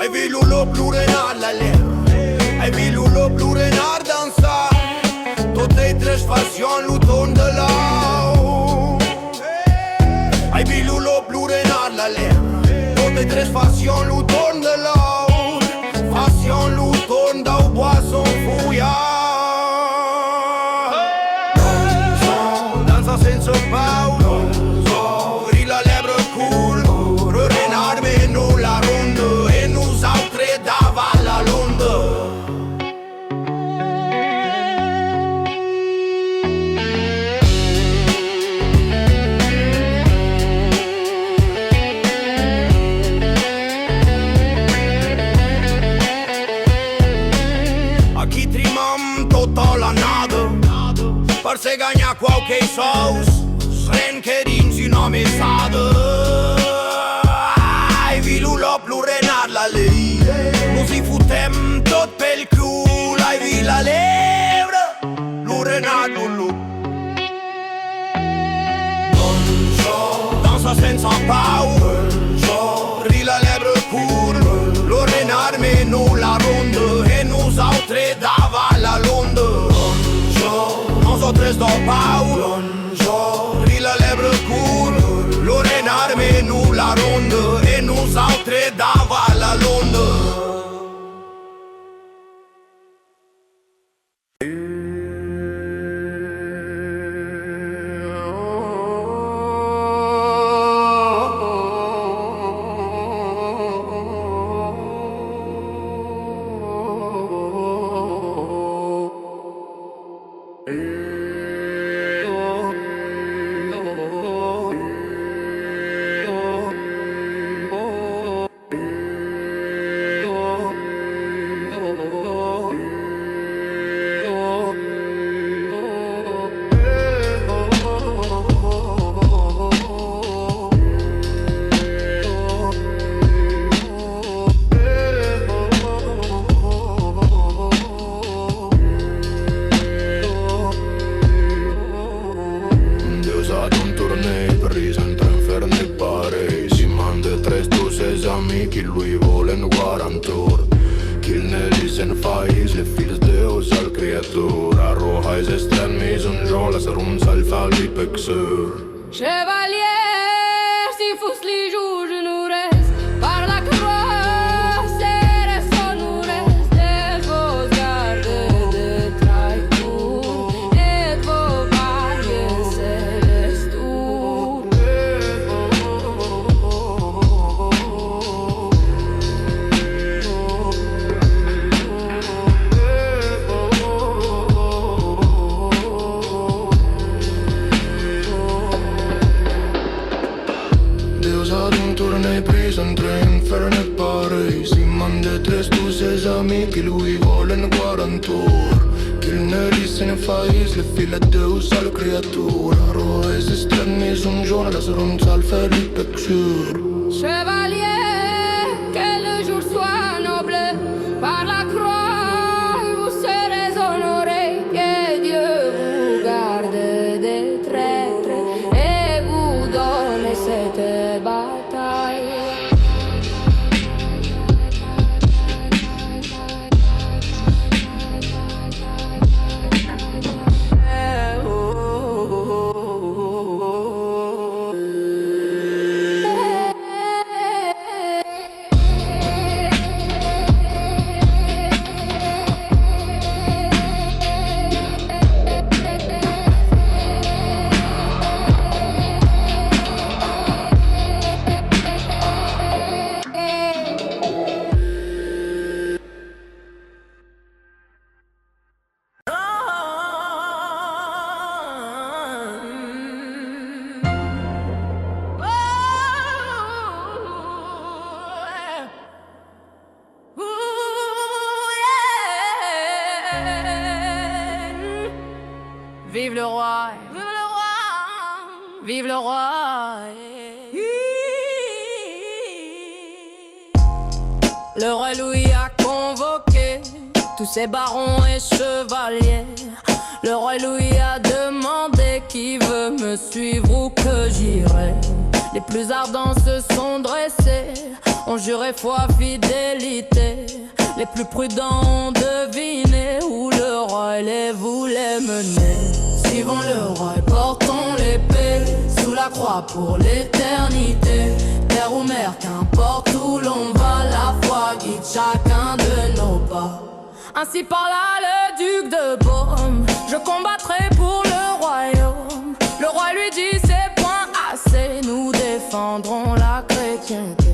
Ai vilu lo blu renar la lèvre, ai vilu lo blu renar dansa. Tot ei treci fashion luton de lau. Ai vilu lo blu renar la lèvre, tot ei treci fashion luton de lau. Fashion luton dau boisson fouillard. Dansa senza paura. Per se ganhar qualquer sous, ren que dins una mesada. Ai vilu lo blu renar la lei, nos hi fotem tot pel cul. Ai vi la lebre, blu renar lulu. Dansa sense pau, ri la lebre cur. Blu renar menu la ronda, e nosaltres davant la londa. Nosaltres del pau, ri la lebre cur. Lo renar menu la ronda, e nosaltres davant la londa. Qui lui volen guarantor. Qu'il ne lisen fais le fils Deus al creator. Arroja es extremis un jo la serum salfali pexeur. Chevalier, si fus li juge nous reste par la croix et nous reste de vos gardes de traitor et de vos vailles célestes. Entre infern et paradis, si man détresse tous ses amis qui lui volen guarantor. Qu'il ne lisen fais le fil de Deus al creator. Arroes extremis un giorno la serum salfa di pexur. Chevalier, que le jour soit noble par la croix, vous serez honorés, que Dieu vous garde des traîtres et vous donne cette bataille. Vive le roi, vive le roi, vive le roi. Le roi Louis a convoqué tous ses barons et chevaliers. Le roi Louis a demandé qui veut me suivre ou que j'irai. Les plus ardents se sont dressés, ont juré foi, fidélité. Les plus prudents ont deviné où le roi les voulait mener. Suivons le roi et portons l'épée sous la croix pour l'éternité. Terre ou mer, qu'importe où l'on va, la foi guide chacun de nos pas. Ainsi parla le duc de Beaume, je combattrai pour le royaume. Le roi lui dit c'est point assez, nous défendrons la chrétienté.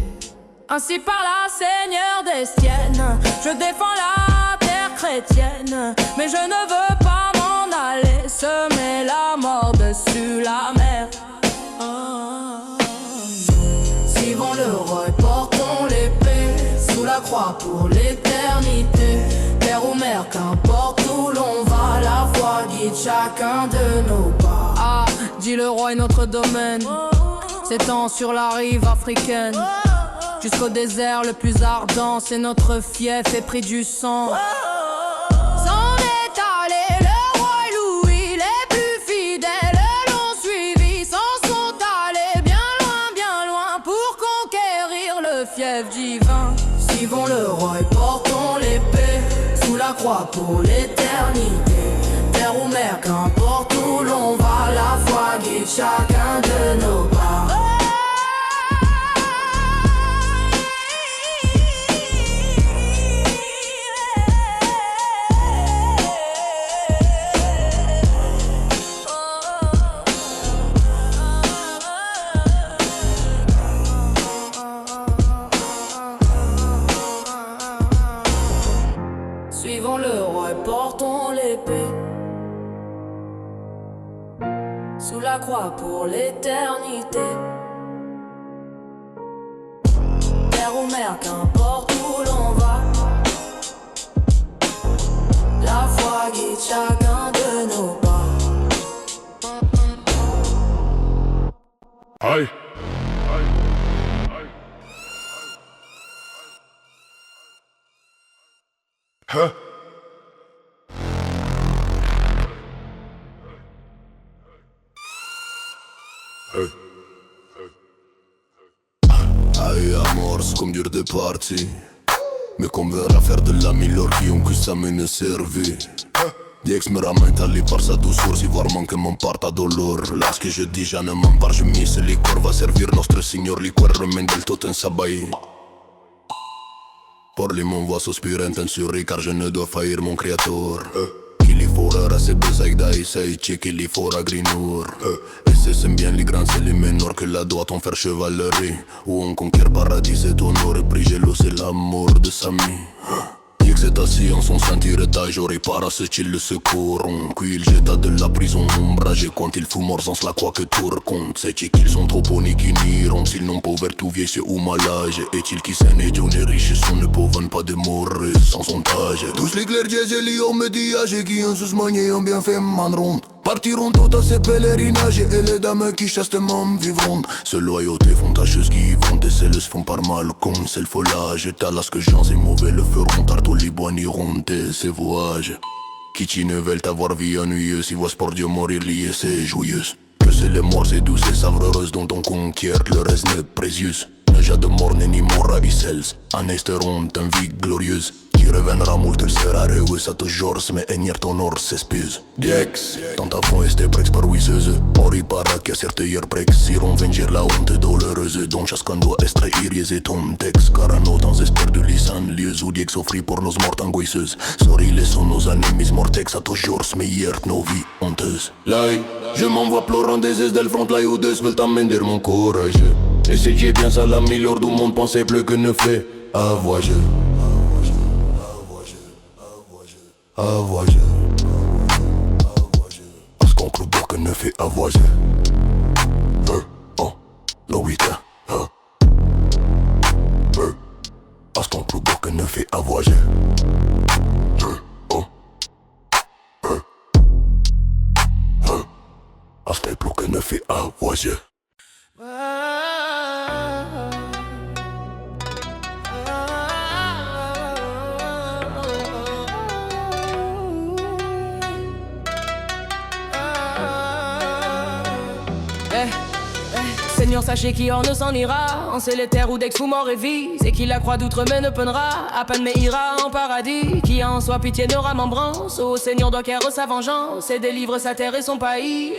Ainsi parla Seigneur d'Estienne, je défends la terre chrétienne. Mais je ne veux pas m'en aller, semer la mort dessus la mer. Suivons le roi et portons l'épée sous la croix pour l'éternité. Terre ou mer, qu'importe où l'on va, la foi guide chacun de nos pas. Ah, dit le roi est notre domaine, s'étend sur la rive africaine. Jusqu'au désert le plus ardent, c'est notre fief épris du sang. S'en est allé le roi Louis, les plus fidèles l'ont suivi. S'en sont allés bien loin pour conquérir le fief divin. Suivons le roi et portons l'épée sous la croix pour l'éternité. Terre ou mer, qu'importe où l'on va, la foi guide chacun de nos pas. Suivons le roi et portons l'épée sous la croix pour l'éternité. Terre ou mer, qu'importe où l'on va, la foi guide chacun de nos pas. Aïe. Huh? Hay amors comme dur de parti, mais qu'on verra faire de la qui ont que ça me servi. Diex me ramène allé par sa douceur, si voir manque mon parta dolor. Là ce que je dis, j'en ai m'en par je mise les corps va servir notre Signor, li quel remède del tot en sabai. Por li m'envoie sospirer intensiuri, car je ne dois faillir mon créateur. Qu'il y fora c'est besaik da isai, qu'il y fora grinur. Et c'est bien les grands et les menors que la doit en faire chevalerie. Où on conquiert paradis et honneur, et prigelo c'est l'amour de Sami. Diex est assis en son sentir étage, ori para ce qu'il le secourront. Puis il jeta de la prison ombragée quand il fout morts la quoi que tout raconte. C'est qu'ils sont trop bons qui n'iront, s'ils n'ont pas ouvert tout vieux c'est ou malage. Est-il qui s'en est Dieu riche, son ne peuvent pas démorer sans son âge. Tous les clercs et les hommes médiages qui en sus manier ont bien fait manderont. Partiront toutes à ces pèlerinages et les dames qui chastement vivront. Ce loyauté fondagieuse qui vont et celles font par mal comme c'est le folage. Et talas que gens et mauvais le feront, tarto les bois n'iront et ces voyages. Qui ne veulent avoir vie ennuyeuse, si voient pour Dieu mourir lié c'est joyeuse. Que c'est les morts c'est douce et savreureuse dont on conquiert le reste n'est précieux. Ne j'ai de mort ni mort à Issels, en esteront en vie glorieuse. Qui reviendra mult il sera reuus à toujours, mais enier ton or s'espuse. Diex, tant à fond este prex paruiseuse, ori para che certeier prex, iront venger la honte douloureuse, dont chacun doit extraire et ton texte, car à nos temps espère de lisan, lieux où Diex offrit pour nos morts angoisseuses. Sorry les sont nos ennemis mortex à toujours, mais hier nos vies honteuses. Lai, je m'envoie pleurant des aises del front, lai ou deux veulent amener mon courage. Et c'est qui est bien ça la meilleure du monde pensait plus que ne fait avoyeux. Avoyeux, parce qu'on cloue que ne fait avoyeux. Oh, le 8 parce qu'on cloue que ne fait avoyeux. Oh, parce qu'on cloue que ne fait avoyeux. Seigneur sachez qui orne s'en ira. En célébtaire ou d'ex ou mort et vie. C'est qui la croix d'outre mais ne peindra. À peine mais ira en paradis. Qui en soi pitié n'aura membrance. Au Seigneur doit qu'être sa vengeance. Et délivre sa terre et son pays.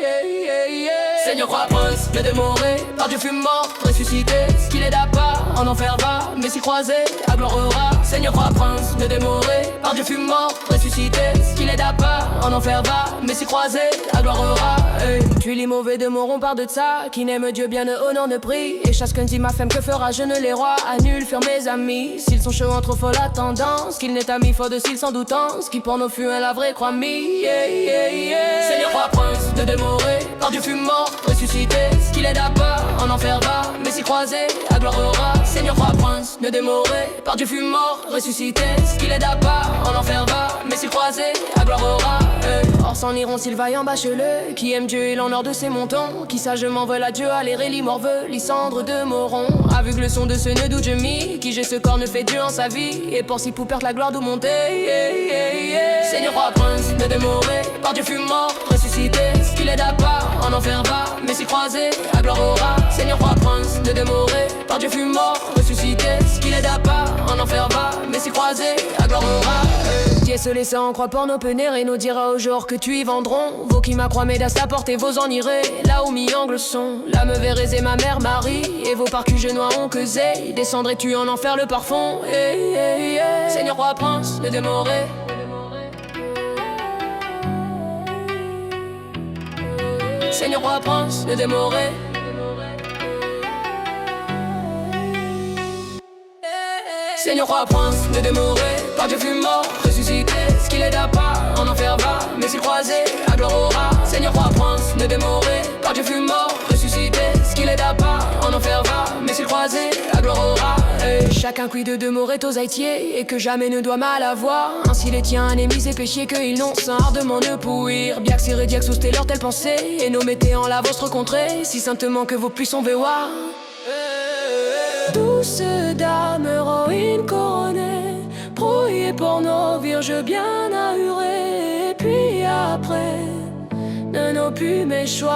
Seigneur croix prince, ne démoré. Par Dieu fut mort, ressuscité. Ce qu'il est d'apart, en enfer va. Mais si croisé, à gloire aura. Seigneur croix prince, ne démoré. Par Dieu fut mort, ressuscité. Ce qu'il est d'apart, en enfer va. Mais si croisé, à gloire aura. Tu les mauvais de Moron par de ça. Qui n'aime Dieu bien ne honore ne prie. Et chasse qu'un dit ma femme que fera je ne les rois. Annule furent mes amis. S'ils sont chauds en trop folle la tendance. Qu'il n'est ami fort de s'ils sans doutance. Ce qui pour nos fut un la vraie croix mi. Seigneur croix prince, ne démoré. Par Dieu fut mort, ressuscité. Ce qu'il est d'apart, en enfer va. Mais si croisé, à gloire aura. Seigneur croix prince, ne démoré. Par Dieu fut mort, ressuscité. Ce qu'il est d'apart, en enfer va. Mais si croisé, à gloire aura. Or s'en iront s'ils vaillent en bacheleux. Qui aime Dieu et l'honneur de ses montants. Qui sagement veulent à Dieu aller les morveux. Les cendres de Moron. Avec le son de ce nœud d'où je mis. Qui j'ai ce corps ne fait Dieu en sa vie. Et pour si pour perdre la gloire d'où monter. Seigneur roi prince, ne démoré. Par Dieu fut mort, ressuscité. Ce qu'il est d'apart, en enfer va. Mais si croisé, à gloire aura. Seigneur roi prince, ne démoré. Par Dieu fut mort, ressuscité. Ce qu'il est d'apart, en enfer va. Mais si croisé, à gloire aura. Dieu se laissa en croix pour nos peiner. Et nous dira au jour que tu y vendrons. Vos qui ma croix m'aident à porter, vos en irez. Là où mi-angles sont, là me verrez et ma mère Marie. Et vos parcus genois ont que zé. Descendrais-tu en enfer le parfum. Seigneur roi prince, ne démoré. Seigneur roi prince, ne démoré. Seigneur roi prince, ne démoré. Par Dieu fut mort, ressuscité. Ce qu'il est d'apart, en enfer va. Mais si croisé, à gloire aura. Seigneur roi prince, ne démoré. Par Dieu fut mort, ressuscité. Ce qu'il est d'apart, en enfer va. Mais si croisé, à gloire aura. Chacun cuit de demeurer aux haïtiers. Et que jamais ne doit mal avoir. Ainsi les tiens, ennemis et péchés, qu'ils n'ont sans ardemment de pouir. Bien que c'est rédiac sous leur telle pensée. Et nous mettez en la vostre contrée. Si saintement que vos puissants véoirs. Douce dame, héroïne couronnée, priez pour nos vierges bien ahurées. Et puis après, ne nos plus mes choix.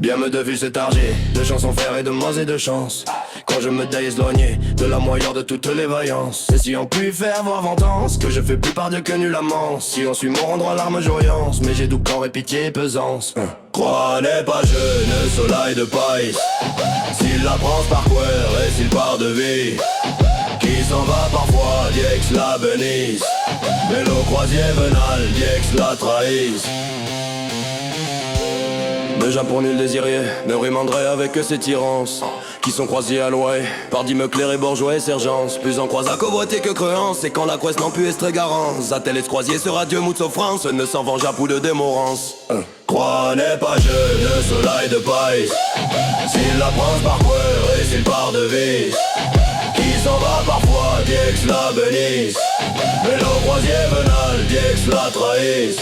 Bien me de vue c'est targé, de chansons faire et de moins et de chance. Quand je me dééloigné de la moyenne de toutes les vaillances. Et si on peut faire voir vengeance, que je fais plus par Dieu que nullement. Si on suit mon endroit larme joyance, mais j'ai doux corps et pitié et pesance. Croix n'est pas jeune, soleil de paille. S'il la prend par quoi et s'il part de vie. Qui s'en va parfois, Diex la bénisse. Mais le croisier venal, Diex la trahisse. Déjà pour nul désiré, me rimanderait avec ces tyrances qui sont croisés à l'ouai, par Dimecler et Bourgeois et Sergence. Plus en croise à convoiter que créance, et quand la quest n'en plus est garance. À tel est croisier sera Dieu mout souffrance, ne s'en venge à pou de démorance. Croix n'est pas jeune, soleil de paille. S'il la prend par peur et s'il part de vis. Qui s'en va parfois, Diex la bénisse. Mais le croisier venal, Diex la trahisse.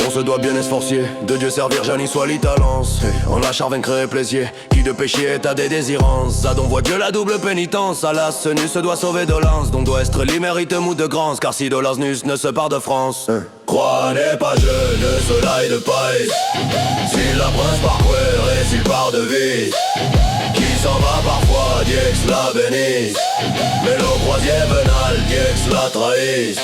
On se doit bien esforcier, de Dieu servir, Jani soit l'italence. En lâchant vaincre et plaisir, qui de péché est à des désirances. Adon voit Dieu la double pénitence, alas ce nu se doit sauver dolence. Donc doit être l'immérite mou de grâce, car si dolence nus ne se part de France. Croix n'est pas jeune, soleil de paille. S'il la prince par queer et s'il part de vie. Qui s'en va parfois, Diex la bénisse. Mais le croisier venal, Diex la trahisse.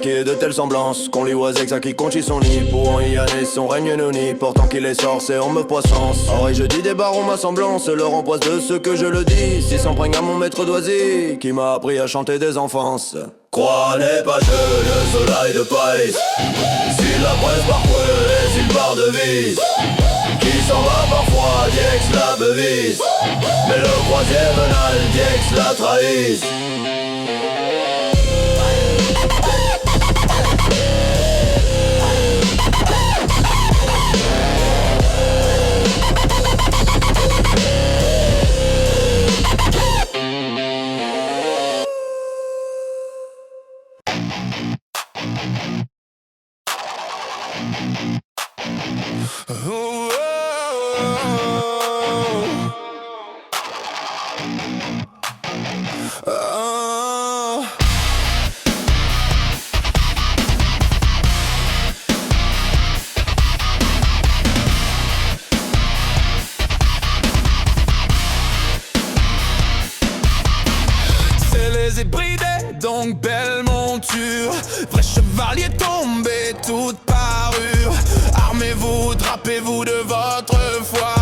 qui est de telles semblances qu'on lui oisex à qui conchit son nid. Pour en y aller son règne noni, pourtant qu'il est sorcé on me poissance. Oreille je dis des barons ma semblance, leur empoise de ce que je le dis. Si s'emprègne à mon maître d'oisy, qui m'a appris à chanter des enfances. Croix n'est pas jeu, le soleil de Paris. Si la presse parfois les îles par devise. Qui s'en va parfois, Diex la bevise. Mais le croisière venal, Diex la trahisse. Donc belle monture, vrai chevalier tombé, toute parure. Armez-vous, drapez-vous de votre foi.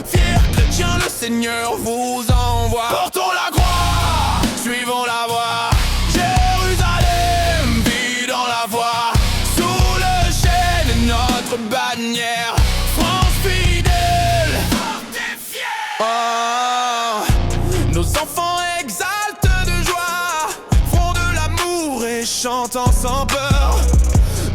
Fier chrétien, le Seigneur vous envoie. Portons la croix, suivons la voie. Jérusalem vit dans la voie. Sous le chêne est notre bannière. France fidèle, forte et fière. Oh, nos enfants exaltent de joie, chantant sans peur.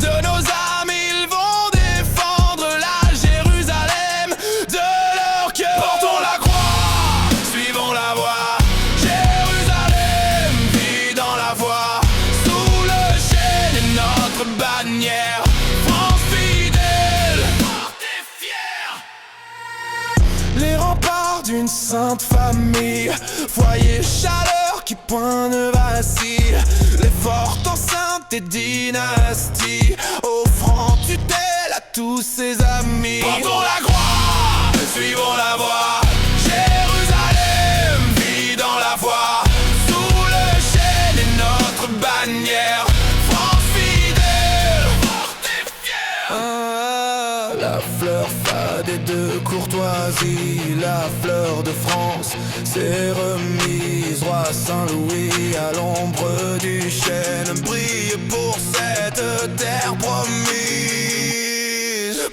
De nos âmes ils vont défendre la Jérusalem de leur cœur. Portons la croix, suivons la voie. Jérusalem vit dans la voie. Sous le chêne est notre bannière. France fidèle, forte et fière. Les remparts d'une sainte famille, foyer chaleur qui point ne vacille. Les fortes enceintes et dynasties, offrant tutelle à tous ses amis. Portons la croix, suivons la voie. Jérusalem vit dans la voie. Sous le chêne est notre bannière. France fidèle, forte et fière. La fleur fade et de courtoisie, la fleur de France s'est remise. Roi Saint-Louis à l'ombre du chêne brille pour cette terre promise.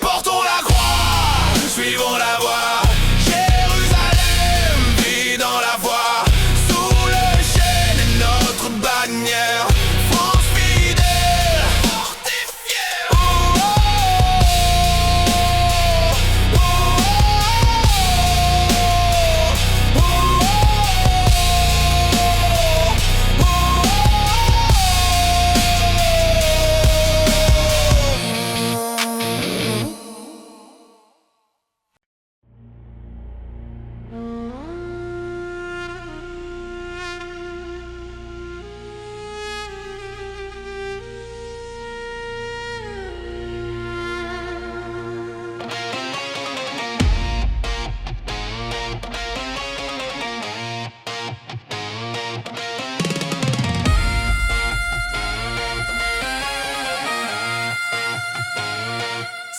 Portons la croix, suivons la voie. Jérusalem vit dans la voie. Sous le chêne est notre bannière. France fidèle, forte et fière. Oh, oh, oh, oh, oh, oh, oh.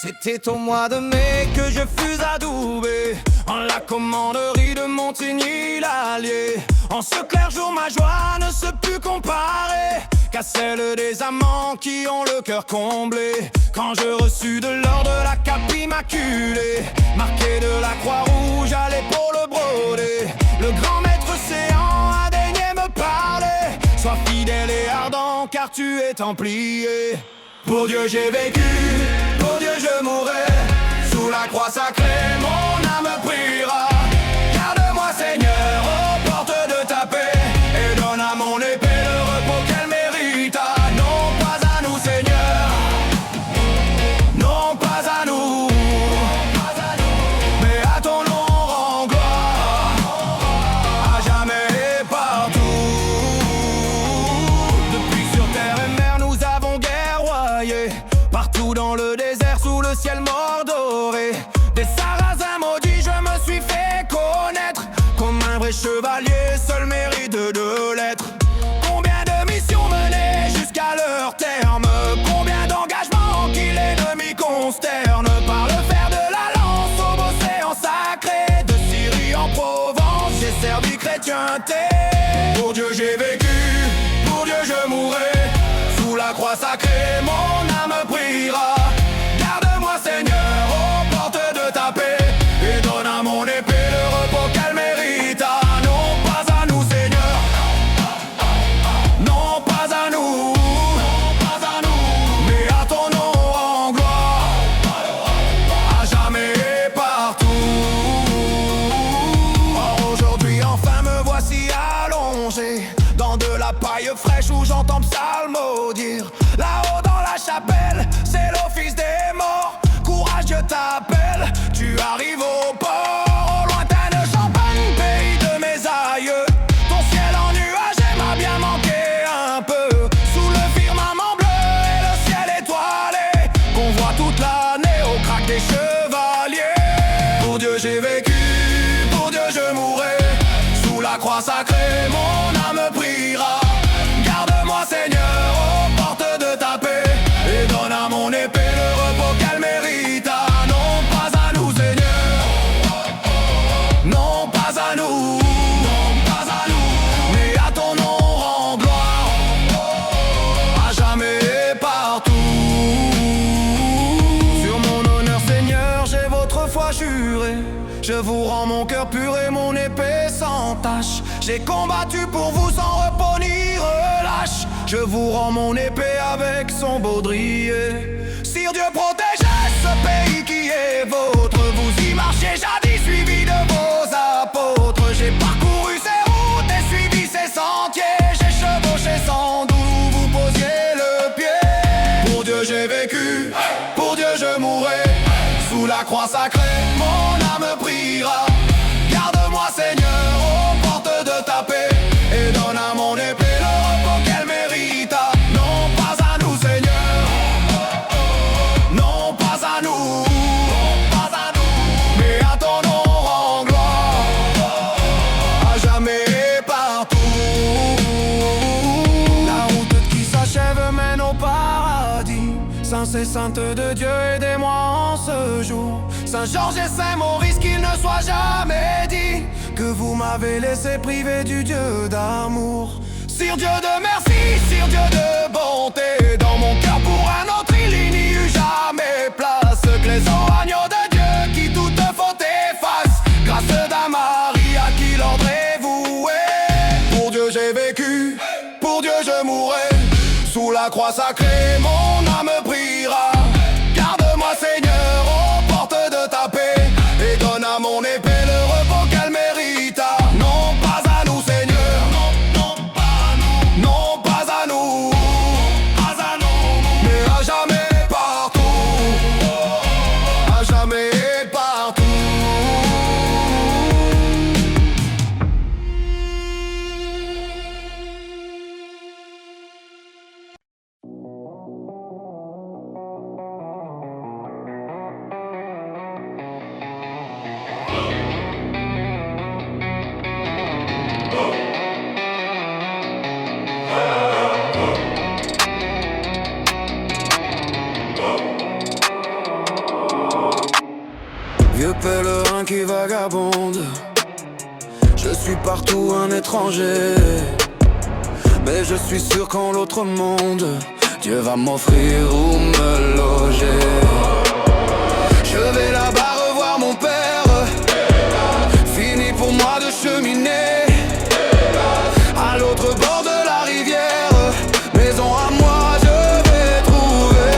C'était au mois de mai que je fus adoubé en la commanderie de Montigny-l'Allier. En ce clair jour ma joie ne se put comparer qu'à celle des amants qui ont le cœur comblé. Quand je reçus de l'or de la cape immaculée, marqué de la croix rouge à l'épaule brodée, le grand maître séant a daigné me parler. Sois fidèle et ardent car tu es templier. Pour Dieu j'ai vécu, pour Dieu je mourrai. Sous la croix sacrée mon âme priera. Garde-moi Seigneur aux portes de ta paix, et donne à mon épée le repos qu'elle mérite. Non pas à nous Seigneur, non pas à nous, mais à ton nom rends gloire, à jamais et partout. Depuis sur terre et mer nous avons guerroyé, partout dans le désert sous le ciel mordoré. Des sarrasins maudits je me suis fait connaître comme un vrai chevalier, seul mérite de l'être. Combien de missions menées jusqu'à leur terme, consterne par le fer de la lance au océan sacré de Syrie en Provence. J'ai servi chrétienté. Pour Dieu j'ai vécu, pour Dieu je mourrai. Sous la croix sacrée mon âme priera. Garde-moi Seigneur aux portes de ta paix et donne à mon épée le repos qu'elle mérite. Ah, non pas à nous Seigneur, non pas à nous, mais à ton nom en gloire, à jamais et partout. Or aujourd'hui enfin me voici allongé dans de la paille fraîche où j'entends psalmodier. Là-haut dans la chapelle, c'est l'office des morts. Courage, Dieu t'appelle, tu arrives au port. Au lointaine Champagne, pays de mes aïeux. Ton ciel en nuage m'a bien manqué un peu. Sous le firmament bleu et le ciel étoilé qu'on voit toute l'année au crack des chevaliers. Pour Dieu j'ai vécu, pour Dieu je mourrai. Sous la croix sacrée mon âme priera. Garde-moi Seigneur aux portes de ta paix et donne à mon épée le repos qu'elle mérite. Ah, non pas à nous Seigneur, non pas à nous, mais à ton nom rend gloire, à jamais et partout. Sur mon honneur Seigneur j'ai votre foi juré. Je vous rends mon cœur pur et mon épée sans tache. J'ai combattu pour vous sans repos ni relâche. Je vous rends mon épée avec son baudrier. Sire Dieu protégez ce pays qui est vôtre. Vous y marchez jadis suivi de vos apôtres. J'ai parcouru ces routes et suivi ces sentiers. J'ai chevauché sans d'où vous posiez le pied. Pour Dieu j'ai vécu, pour Dieu je mourrai. Sous la croix sacrée mon âme priera. Garde-moi Seigneur aux portes de ta paix et donne à mon épée le repos qu'elle mérite. Non pas à nous Seigneur, non pas à nous, mais à ton nom rend gloire, à jamais et partout. La route qui s'achève mène au paradis. Saint et sainte de Dieu, aidez-moi en ce jour. Saint Georges et Saint Maurice, qu'il ne soit jamais dit que vous m'avez laissé privé du Dieu d'amour. Sire Dieu de merci, Sire Dieu de bonté, dans mon cœur pour un autre il n'y eut jamais place. Que les agneaux de Dieu qui toute faute effacent, grâce d'un Marie à qui l'ordre est voué. Pour Dieu j'ai vécu, pour Dieu je mourrai. Sous la croix sacrée mon âme priera. Garde-moi Seigneur aux portes de ta paix et donne à mon épée le repos qu'elle mérite. Non pas à nous Seigneur, non pas à nous, mais à jamais partout, à jamais et partout. Vieux pèlerin qui vagabonde, je suis partout un étranger, mais je suis sûr qu'en l'autre monde, Dieu va m'offrir où me loger. Je vais là-bas revoir mon père, fini pour moi de cheminer, à l'autre bord de la rivière, maison à moi je vais trouver.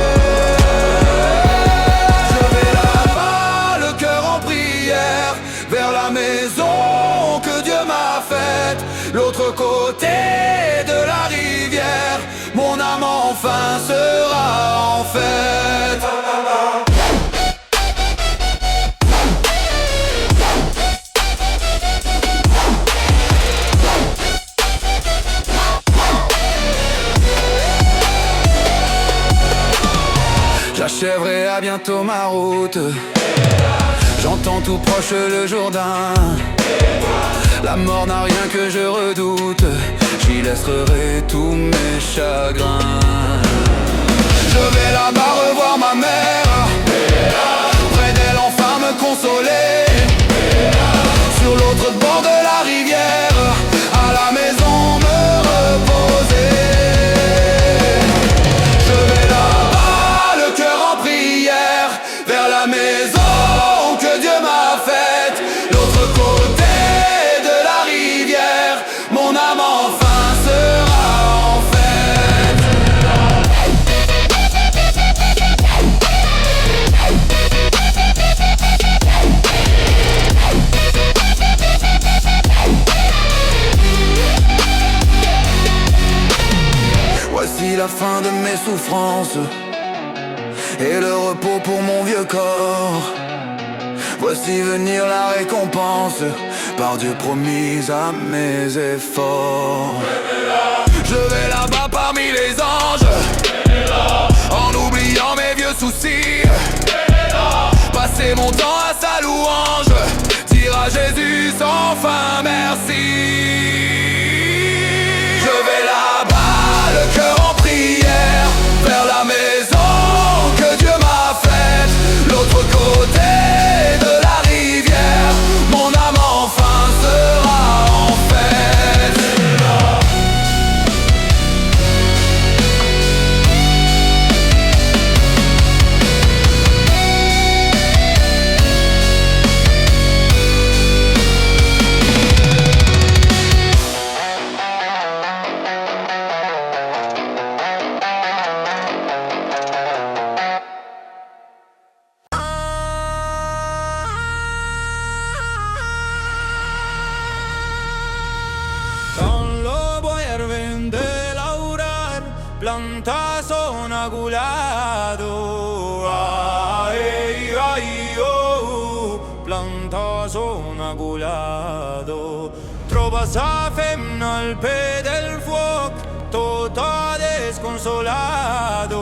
Je vais là-bas, le cœur en prière, vers la maison que Dieu m'a faite, l'autre côté de la rivière, mon âme enfin sera en fête. J'achèverai à bientôt ma route. J'entends tout proche le Jourdain. La mort n'a rien que je redoute. J'y laisserai tous mes chagrins. Je vais là-bas revoir ma mère, près d'elle enfin me consoler. Sur l'autre bord de la rivière, à la maison me reposer. Je vais là-bas, le cœur en prière, vers la maison que Dieu m'a faite. L'autre côté de la rivière, mon âme enfin sera en fête. Voici la fin de mes souffrances et le repos pour mon vieux corps. Voici venir la récompense, par Dieu promise à mes efforts. Je vais là-bas parmi les anges, en oubliant mes vieux soucis. Passer mon temps à sa louange, dire à Jésus sans fin merci. Je vais là-bas, le cœur en prière, vers la maison que Dieu m'a faite. L'autre côté de la rivière, mon âme enfin sera en fête. Plantas son agulado, ay, ay, oh, plantas son agulado. Trobas a femna al pe del fuoco, tota desconsolado,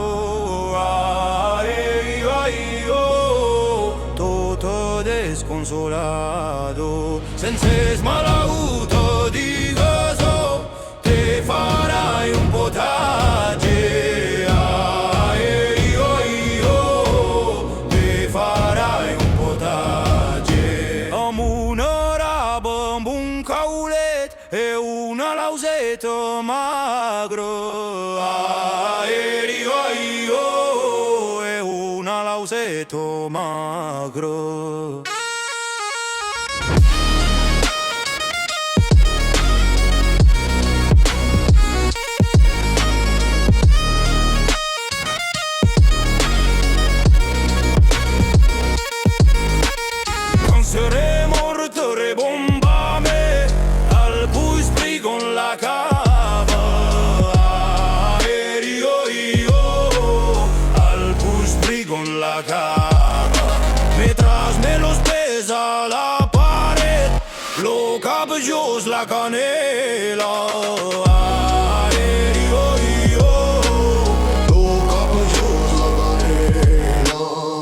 ay, ay, oh, tota desconsolado. Sense malauto digoso, te farai un potaggio. E una lausetto magro, io, e una lausetto magro. Non sarei morto rebombame al buspri con la cava, io, al buspri con la cava. Mientras me los pesa la pared, lo cabellos la canela, io, lo cabellos la canela.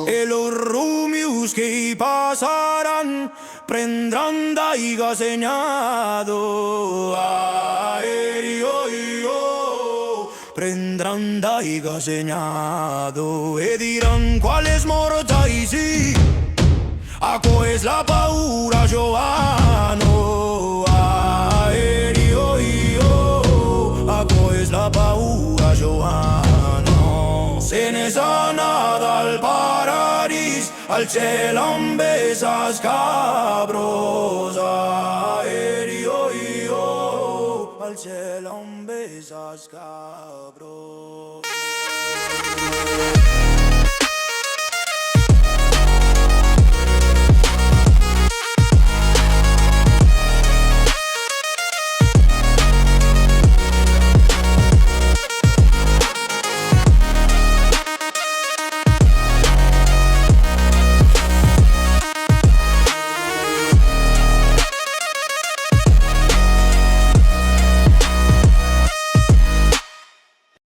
E los rumios que pasarán prendrán daiga segnado, io, prendrán daiga segnado. E dirán qual es mortai sì, acqua es la paura Giovano, io, acqua es la paura Giovano. Se ne sa nada al paradis, al cielo amb esas cabros, io, al cielo amb esas cabros.